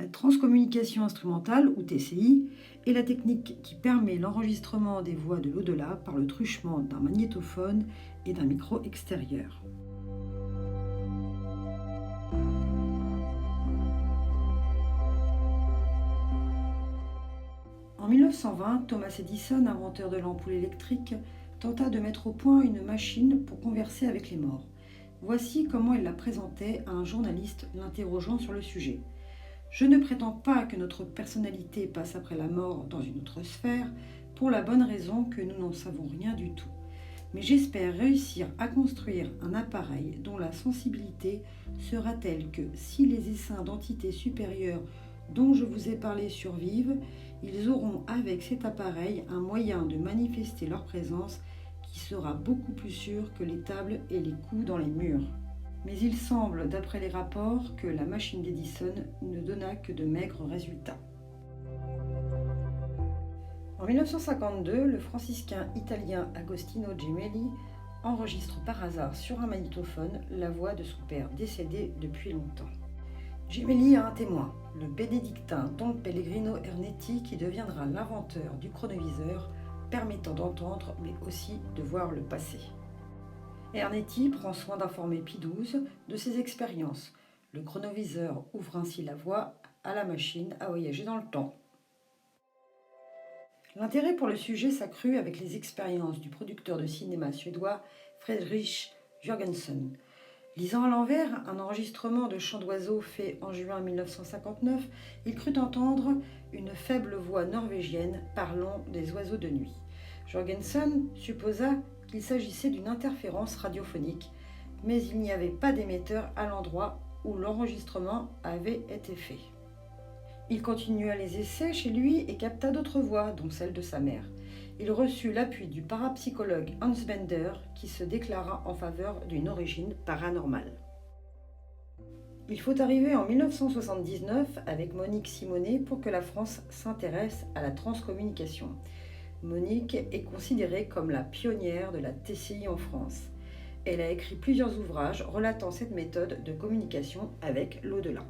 La transcommunication instrumentale, ou TCI, est la technique qui permet l'enregistrement des voix de l'au-delà par le truchement d'un magnétophone et d'un micro extérieur. En 1920, Thomas Edison, inventeur de l'ampoule électrique, tenta de mettre au point une machine pour converser avec les morts. Voici comment il la présentait à un journaliste l'interrogeant sur le sujet. Je ne prétends pas que notre personnalité passe après la mort dans une autre sphère, pour la bonne raison que nous n'en savons rien du tout. Mais j'espère réussir à construire un appareil dont la sensibilité sera telle que si les essaims d'entités supérieures dont je vous ai parlé survivent, ils auront avec cet appareil un moyen de manifester leur présence qui sera beaucoup plus sûr que les tables et les coups dans les murs. Mais il semble, d'après les rapports, que la machine d'Edison ne donna que de maigres résultats. En 1952, le franciscain italien Agostino Gemelli enregistre par hasard sur un magnétophone la voix de son père décédé depuis longtemps. Gemelli a un témoin, le bénédictin Don Pellegrino Ernetti, qui deviendra l'inventeur du chronoviseur permettant d'entendre mais aussi de voir le passé. Ernetti prend soin d'informer Pie XII de ses expériences. Le chronoviseur ouvre ainsi la voie à la machine à voyager dans le temps. L'intérêt pour le sujet s'accrut avec les expériences du producteur de cinéma suédois Fredrik Jörgensen. Lisant à l'envers un enregistrement de chant d'oiseaux fait en juin 1959, il crut entendre une faible voix norvégienne parlant des oiseaux de nuit. Jörgensen supposa qu'il s'agissait d'une interférence radiophonique, mais il n'y avait pas d'émetteur à l'endroit où l'enregistrement avait été fait. Il continua les essais chez lui et capta d'autres voix, dont celle de sa mère. Il reçut l'appui du parapsychologue Hans Bender, qui se déclara en faveur d'une origine paranormale. Il faut arriver en 1979 avec Monique Simonet pour que la France s'intéresse à la transcommunication. Monique est considérée comme la pionnière de la TCI en France. Elle a écrit plusieurs ouvrages relatant cette méthode de communication avec l'au-delà.